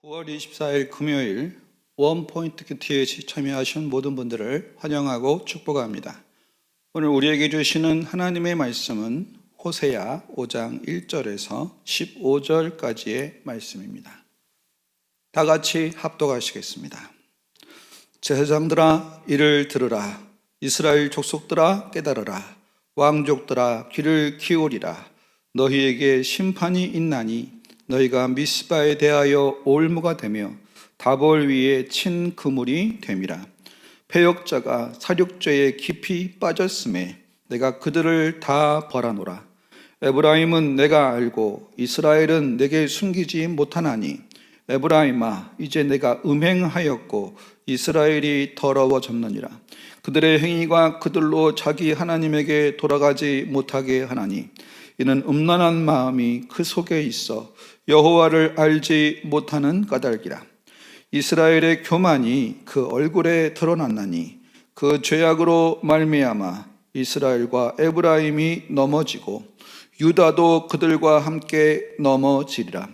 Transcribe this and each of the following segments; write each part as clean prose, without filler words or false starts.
9월 24일 금요일 원포인트 큐티에 참여하신 모든 분들을 환영하고 축복합니다. 오늘 우리에게 주시는 하나님의 말씀은 호세아 5장 1절에서 15절까지의 말씀입니다. 다 같이 합독하시겠습니다. 제사장들아 이를 들으라. 이스라엘 족속들아 깨달으라. 왕족들아 귀를 기울이라. 너희에게 심판이 있나니 너희가 미스바에 대하여 올무가 되며 다볼 위에 친 그물이 됨이라. 패역자가 살육죄에 깊이 빠졌음에 내가 그들을 다 벌하노라. 에브라임은 내가 알고 이스라엘은 내게 숨기지 못하나니 에브라임아 이제 내가 음행하였고 이스라엘이 더러워졌느니라. 그들의 행위가 그들로 자기 하나님에게 돌아가지 못하게 하나니 이는 음란한 마음이 그 속에 있어 여호와를 알지 못하는 까닭이라. 이스라엘의 교만이 그 얼굴에 드러났나니 그 죄악으로 말미암아 이스라엘과 에브라임이 넘어지고 유다도 그들과 함께 넘어지리라.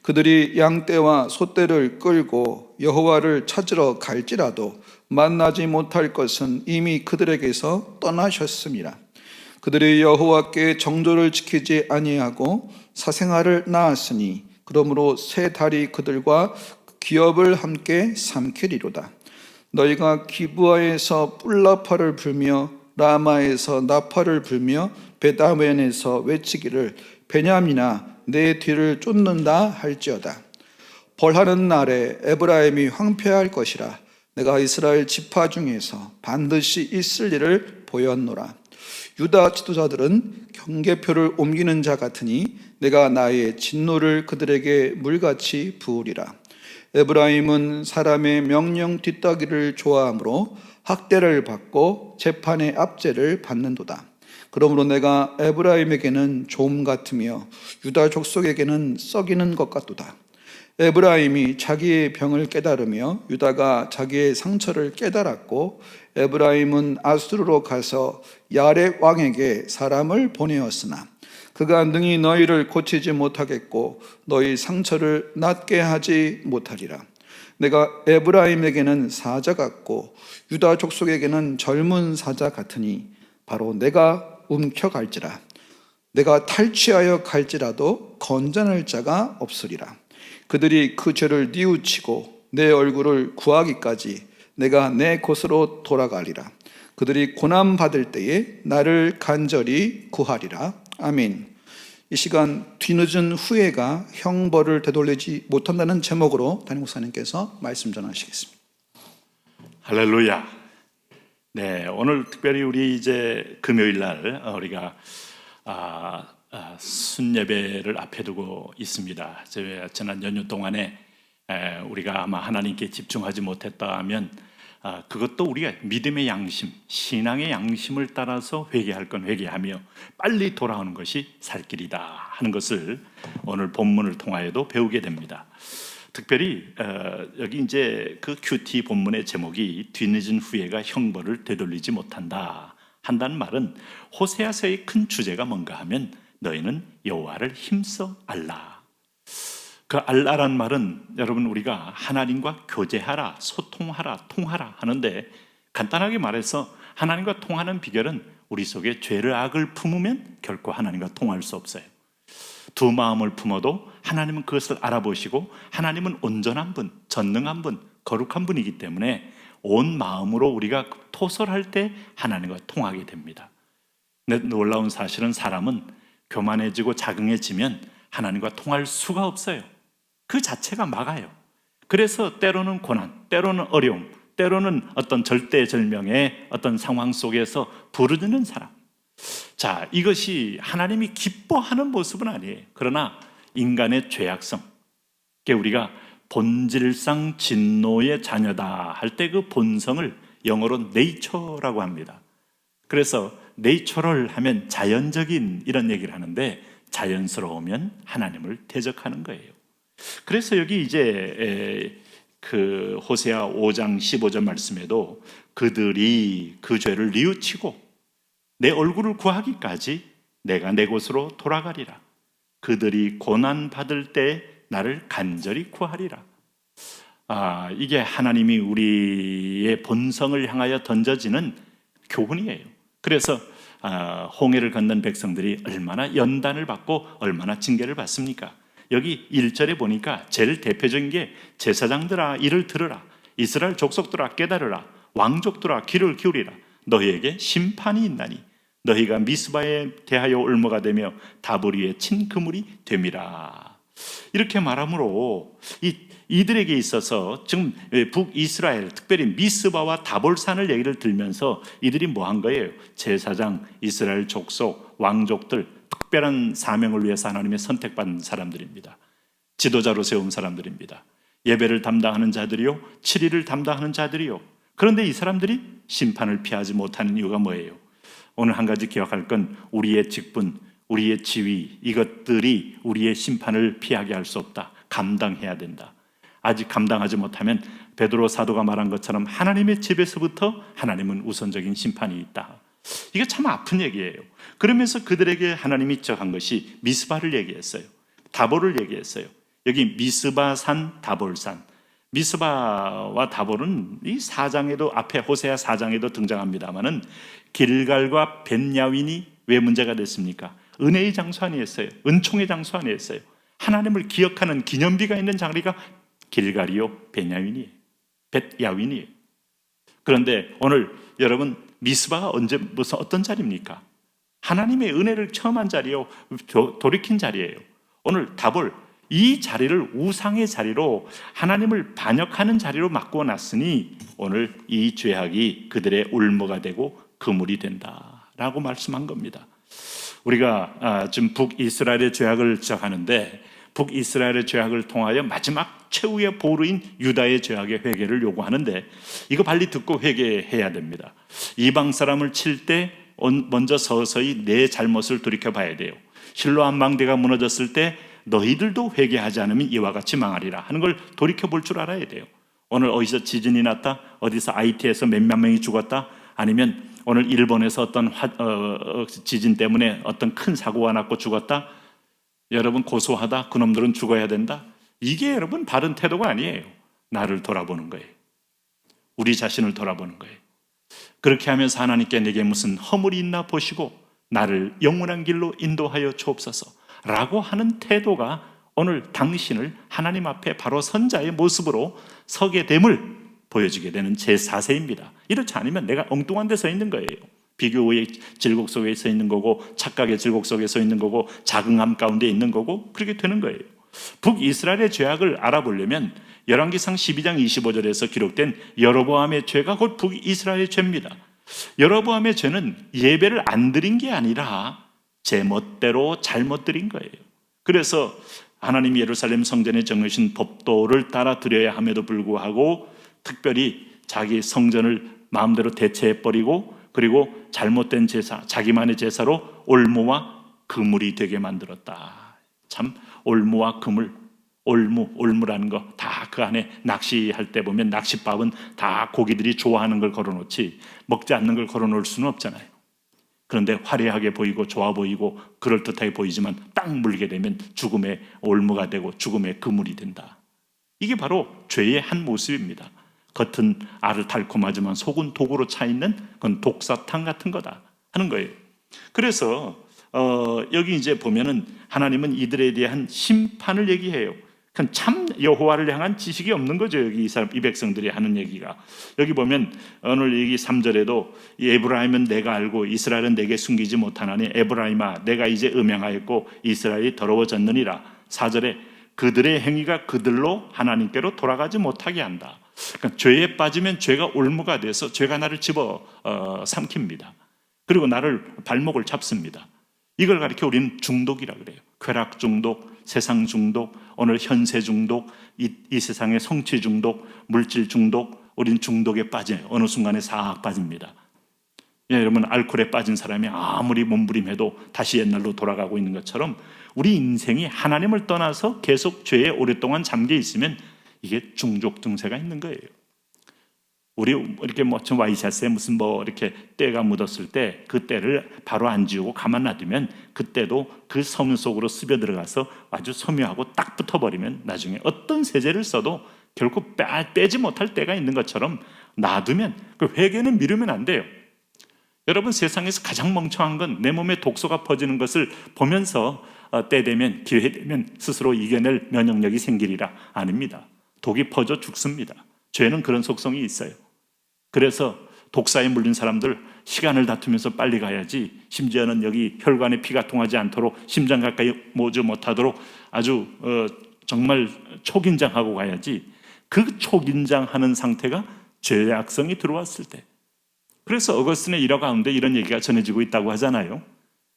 그들이 양떼와 소떼를 끌고 여호와를 찾으러 갈지라도 만나지 못할 것은 이미 그들에게서 떠나셨음이라. 그들이 여호와께 정도를 지키지 아니하고 사생아를 낳았으니 그러므로 새 달이 그들과 기업을 함께 삼키리로다. 너희가 기브아에서 뿔나파를 불며 라마에서 나파를 불며 베다벤에서 외치기를 베냐민아 내 뒤를 쫓는다 할지어다. 벌하는 날에 에브라임이 황폐할 것이라. 내가 이스라엘 지파 중에서 반드시 있을 일을 보였노라. 유다 지도자들은 경계표를 옮기는 자 같으니 내가 나의 진노를 그들에게 물같이 부으리라. 에브라임은 사람의 명령 뒷따기를 좋아하므로 학대를 받고 재판의 압제를 받는도다. 그러므로 내가 에브라임에게는 좀 같으며 유다 족속에게는 썩이는 것 같도다. 에브라임이 자기의 병을 깨달으며 유다가 자기의 상처를 깨달았고 에브라임은 아수르로 가서 야렙 왕에게 사람을 보내었으나 그가 능히 너희를 고치지 못하겠고 너희 상처를 낫게 하지 못하리라. 내가 에브라임에게는 사자 같고 유다 족속에게는 젊은 사자 같으니 바로 내가 움켜갈지라. 내가 탈취하여 갈지라도 건져낼 자가 없으리라. 그들이 그 죄를 뉘우치고 내 얼굴을 구하기까지 내가 내 곳으로 돌아가리라. 그들이 고난받을 때에 나를 간절히 구하리라. 아멘. 이 시간 뒤늦은 후회가 형벌을 되돌리지 못한다는 제목으로 담임 목사님께서 말씀 전하시겠습니다. 할렐루야. 네, 오늘 특별히 우리 이제 금요일 날 우리가 순예배를 앞에 두고 있습니다. 지난 연휴 동안에 우리가 아마 하나님께 집중하지 못했다면 그것도 우리가 믿음의 양심, 신앙의 양심을 따라서 회개할 건 회개하며 빨리 돌아오는 것이 살 길이다 하는 것을 오늘 본문을 통하여도 배우게 됩니다. 특별히 여기 이제 그 큐티 본문의 제목이 뒤늦은 후회가 형벌을 되돌리지 못한다 한다는 말은 호세아서의 큰 주제가 뭔가 하면 너희는 여호와를 힘써 알라. 그 알라란 말은 여러분 우리가 하나님과 교제하라, 소통하라, 통하라 하는데 간단하게 말해서 하나님과 통하는 비결은 우리 속에 죄를 악을 품으면 결코 하나님과 통할 수 없어요. 두 마음을 품어도 하나님은 그것을 알아보시고 하나님은 온전한 분, 전능한 분, 거룩한 분이기 때문에 온 마음으로 우리가 토설할 때 하나님과 통하게 됩니다. 놀라운 사실은 사람은 교만해지고 자긍해지면 하나님과 통할 수가 없어요. 그 자체가 막아요. 그래서 때로는 고난, 때로는 어려움, 때로는 어떤 절대절명의 어떤 상황 속에서 부르짖는 사람. 자, 이것이 하나님이 기뻐하는 모습은 아니에요. 그러나 인간의 죄악성, 우리가 본질상 진노의 자녀다 할 때 그 본성을 영어로 네이처라고 합니다. 그래서 네이처럴 하면 자연적인 이런 얘기를 하는데 자연스러우면 하나님을 대적하는 거예요. 그래서 여기 이제 그 호세아 5장 15절 말씀에도 그들이 그 죄를 뉘우치고 내 얼굴을 구하기까지 내가 내 곳으로 돌아가리라. 그들이 고난 받을 때 나를 간절히 구하리라. 이게 하나님이 우리의 본성을 향하여 던져지는 교훈이에요. 그래서 홍해를 건넌 백성들이 얼마나 연단을 받고 얼마나 징계를 받습니까? 여기 1절에 보니까 제일 대표적인 게 제사장들아 이를 들으라, 이스라엘 족속들아 깨달으라, 왕족들아 귀를 기울이라, 너희에게 심판이 있나니 너희가 미스바에 대하여 올무가 되며 다보리에 친 그물이 됨이라. 이렇게 말하므로 이들에게 있어서 지금 북이스라엘, 특별히 미스바와 다볼산을 얘기를 들면서 이들이 뭐 한 거예요? 제사장, 이스라엘 족속, 왕족들, 특별한 사명을 위해서 하나님의 선택받은 사람들입니다. 지도자로 세운 사람들입니다. 예배를 담당하는 자들이요, 칠일을 담당하는 자들이요. 그런데 이 사람들이 심판을 피하지 못하는 이유가 뭐예요? 오늘 한 가지 기억할 건 우리의 직분, 우리의 지위, 이것들이 우리의 심판을 피하게 할 수 없다. 감당해야 된다. 아직 감당하지 못하면 베드로 사도가 말한 것처럼 하나님의 집에서부터 하나님은 우선적인 심판이 있다. 이게 참 아픈 얘기예요. 그러면서 그들에게 하나님이 적한 것이 미스바를 얘기했어요. 다볼을 얘기했어요. 여기 미스바산, 다볼산. 미스바와 다볼은 이 4장에도, 앞에 호세아 4장에도 등장합니다만은 길갈과 벤야윈이 왜 문제가 됐습니까? 은혜의 장소 아니었어요. 은총의 장소 아니었어요. 하나님을 기억하는 기념비가 있는 자리가 길갈이요, 벤야윈이에요. 벳야윈이에요. 그런데 오늘 여러분, 미스바가 언제 무슨 어떤 자리입니까? 하나님의 은혜를 체험한 자리요, 돌이킨 자리예요. 오늘 다볼, 이 자리를 우상의 자리로, 하나님을 반역하는 자리로 바꿔놨으니 오늘 이 죄악이 그들의 올무가 되고 그물이 된다라고 말씀한 겁니다. 우리가 지금 북이스라엘의 죄악을 지적하는데, 북이스라엘의 죄악을 통하여 마지막 최후의 보루인 유다의 죄악의 회개를 요구하는데, 이거 빨리 듣고 회개해야 됩니다. 이방 사람을 칠 때 먼저 서서히 내 잘못을 돌이켜봐야 돼요. 실로암 망대가 무너졌을 때 너희들도 회개하지 않으면 이와 같이 망하리라 하는 걸 돌이켜볼 줄 알아야 돼요. 오늘 어디서 지진이 났다, 어디서 IT에서 몇몇 명이 죽었다, 아니면 오늘 일본에서 어떤 지진 때문에 어떤 큰 사고가 났고 죽었다, 여러분 고소하다, 그놈들은 죽어야 된다, 이게 여러분 바른 태도가 아니에요. 나를 돌아보는 거예요. 우리 자신을 돌아보는 거예요. 그렇게 하면서 하나님께 내게 무슨 허물이 있나 보시고 나를 영원한 길로 인도하여 주옵소서 라고 하는 태도가 오늘 당신을 하나님 앞에 바로 선자의 모습으로 서게 됨을 보여주게 되는 제4세입니다. 이렇지 않으면 내가 엉뚱한 데 서 있는 거예요. 비교의 질곡 속에 서 있는 거고, 착각의 질곡 속에 서 있는 거고, 자긍함 가운데 있는 거고, 그렇게 되는 거예요. 북이스라엘의 죄악을 알아보려면 열왕기상 12장 25절에서 기록된 여로보암의 죄가 곧 북이스라엘의 죄입니다. 여로보암의 죄는 예배를 안 드린 게 아니라 제 멋대로 잘못 드린 거예요. 그래서 하나님이 예루살렘 성전에 정하신 법도를 따라 드려야 함에도 불구하고 특별히 자기 성전을 마음대로 대체해버리고, 그리고 잘못된 제사, 자기만의 제사로 올무와 그물이 되게 만들었다. 참, 올무와 그물, 올무라는 거 다 그 안에 낚시할 때 보면 낚싯밥은 다 고기들이 좋아하는 걸 걸어놓지 먹지 않는 걸 걸어놓을 수는 없잖아요. 그런데 화려하게 보이고 좋아 보이고 그럴듯하게 보이지만 딱 물게 되면 죽음의 올무가 되고 죽음의 그물이 된다. 이게 바로 죄의 한 모습입니다. 겉은 알을 달콤하지만 속은 독으로 차 있는 그건 독사탕 같은 거다 하는 거예요. 그래서 여기 이제 보면은 하나님은 이들에 대한 심판을 얘기해요. 참 여호와를 향한 지식이 없는 거죠. 여기 이 백성들이 하는 얘기가. 여기 보면 오늘 여기 3절에도 에브라임은 내가 알고 이스라엘은 내게 숨기지 못하나니 에브라임아 내가 이제 음행하였고 이스라엘이 더러워졌느니라. 4절에 그들의 행위가 그들로 하나님께로 돌아가지 못하게 한다. 그러니까 죄에 빠지면 죄가 올무가 돼서 죄가 나를 집어 삼킵니다. 그리고 나를 발목을 잡습니다. 이걸 가리켜 우리는 중독이라 그래요. 쾌락 중독, 세상 중독, 오늘 현세 중독, 이 세상의 성취 중독, 물질 중독, 우린 중독에 빠져요. 어느 순간에 싹 빠집니다. 예, 여러분 알코올에 빠진 사람이 아무리 몸부림해도 다시 옛날로 돌아가고 있는 것처럼 우리 인생이 하나님을 떠나서 계속 죄에 오랫동안 잠겨 있으면 이게 중독 증세가 있는 거예요. 우리 이렇게 좀 와이셔츠에 무슨 이렇게 때가 묻었을 때 그 때를 바로 안 지우고 가만 놔두면 그때도 그 섬유 속으로 스며 들어가서 아주 섬유하고 딱 붙어버리면 나중에 어떤 세제를 써도 결코 빼지 못할 때가 있는 것처럼 놔두면, 그 회개는 미루면 안 돼요. 여러분, 세상에서 가장 멍청한 건 내 몸에 독소가 퍼지는 것을 보면서 때 되면, 기회 되면 스스로 이겨낼 면역력이 생기리라. 아닙니다. 독이 퍼져 죽습니다. 죄는 그런 속성이 있어요. 그래서 독사에 물린 사람들 시간을 다투면서 빨리 가야지, 심지어는 여기 혈관에 피가 통하지 않도록 심장 가까이 모지 못하도록 아주 정말 초긴장하고 가야지. 그 초긴장하는 상태가 죄악성이 들어왔을 때. 그래서 어거스틴의 일화 가운데 이런 얘기가 전해지고 있다고 하잖아요.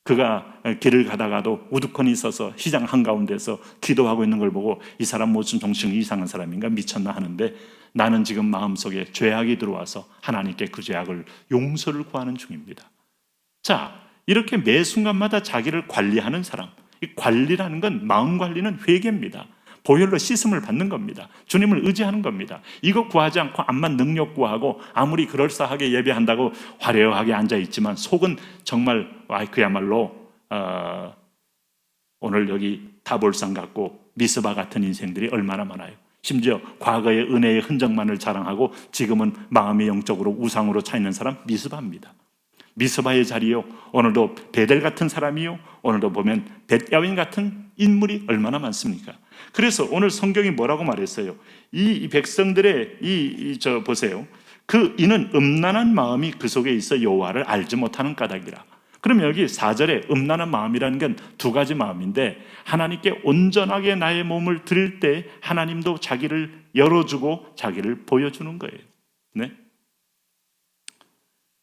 그가 길을 가다가도 우두커니 서서 시장 한가운데서 기도하고 있는 걸 보고 이 사람 무슨 정신이 이상한 사람인가, 미쳤나 하는데, 나는 지금 마음속에 죄악이 들어와서 하나님께 그 죄악을 용서를 구하는 중입니다. 자, 이렇게 매 순간마다 자기를 관리하는 사람, 이 관리라는 건, 마음 관리는 회개입니다. 보혈로 씻음을 받는 겁니다. 주님을 의지하는 겁니다. 이거 구하지 않고 암만 능력 구하고 아무리 그럴싸하게 예배한다고 화려하게 앉아있지만 속은 정말 그야말로 오늘 여기 다볼산 같고 미스바 같은 인생들이 얼마나 많아요. 심지어 과거의 은혜의 흔적만을 자랑하고 지금은 마음이 영적으로 우상으로 차 있는 사람 미스바입니다. 미스바의 자리요, 오늘도 베델 같은 사람이요, 오늘도 보면 벳야윈 같은 인물이 얼마나 많습니까? 그래서 오늘 성경이 뭐라고 말했어요? 이 백성들의 보세요. 이는 음란한 마음이 그 속에 있어 여호와를 알지 못하는 까닭이라. 그러면 여기 4절에 음란한 마음이라는 건 두 가지 마음인데, 하나님께 온전하게 나의 몸을 드릴 때 하나님도 자기를 열어주고 자기를 보여주는 거예요. 네?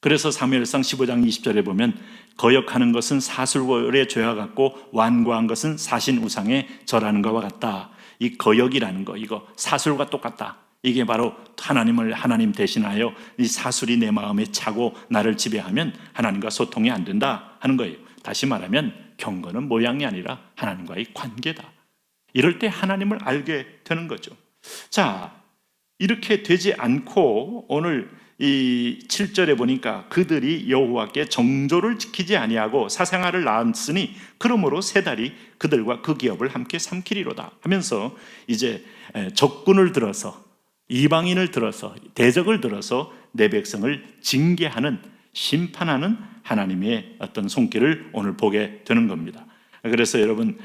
그래서 사무엘상 15장 20절에 보면 거역하는 것은 사술월의 죄와 같고 완고한 것은 사신 우상에 절하는 것과 같다. 이 거역이라는 거, 이거 사술과 똑같다. 이게 바로 하나님 대신하여 이 사술이 내 마음에 차고 나를 지배하면 하나님과 소통이 안 된다 하는 거예요. 다시 말하면 경건은 모양이 아니라 하나님과의 관계다. 이럴 때 하나님을 알게 되는 거죠. 자, 이렇게 되지 않고 오늘 이 7절에 보니까 그들이 여호와께 정조를 지키지 아니하고 사생활을 낳았으니 그러므로 세 달이 그들과 그 기업을 함께 삼키리로다 하면서 이제 적군을 들어서, 이방인을 들어서, 대적을 들어서 내 백성을 징계하는, 심판하는 하나님의 어떤 손길을 오늘 보게 되는 겁니다. 그래서 여러분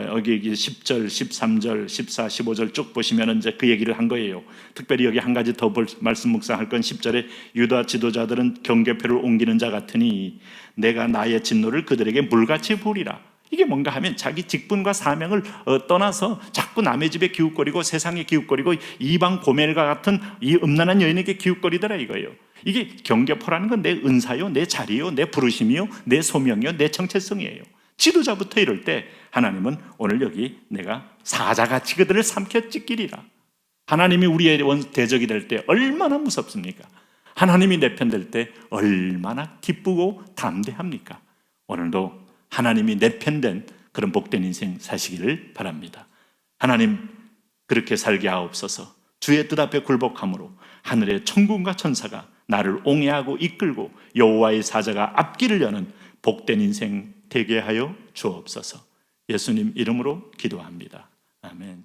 여기 10절, 13절, 14, 15절 쭉 보시면 이제 그 얘기를 한 거예요. 특별히 여기 한 가지 더 말씀 묵상할 건 10절에 유다 지도자들은 경계표를 옮기는 자 같으니 내가 나의 진노를 그들에게 물같이 부으리라. 이게 뭔가 하면 자기 직분과 사명을 떠나서 자꾸 남의 집에 기웃거리고 세상에 기웃거리고 이방 고멜과 같은 이 음란한 여인에게 기웃거리더라 이거예요. 이게 경계표라는 건 내 은사요, 내 자리요, 내 부르심이요, 내 소명이요, 내 정체성이에요. 지도자부터 이럴 때 하나님은 오늘 여기 내가 사자같이 그들을 삼켜 찢기리라. 하나님이 우리의 대적이 될 때 얼마나 무섭습니까? 하나님이 내 편 될 때 얼마나 기쁘고 담대합니까? 오늘도 하나님이 내 편 된 그런 복된 인생 사시기를 바랍니다. 하나님, 그렇게 살게 하옵소서. 주의 뜻 앞에 굴복함으로 하늘의 천군과 천사가 나를 옹해하고 이끌고 여호와의 사자가 앞길을 여는 복된 인생 되게 하여 주옵소서. 예수님 이름으로 기도합니다. 아멘.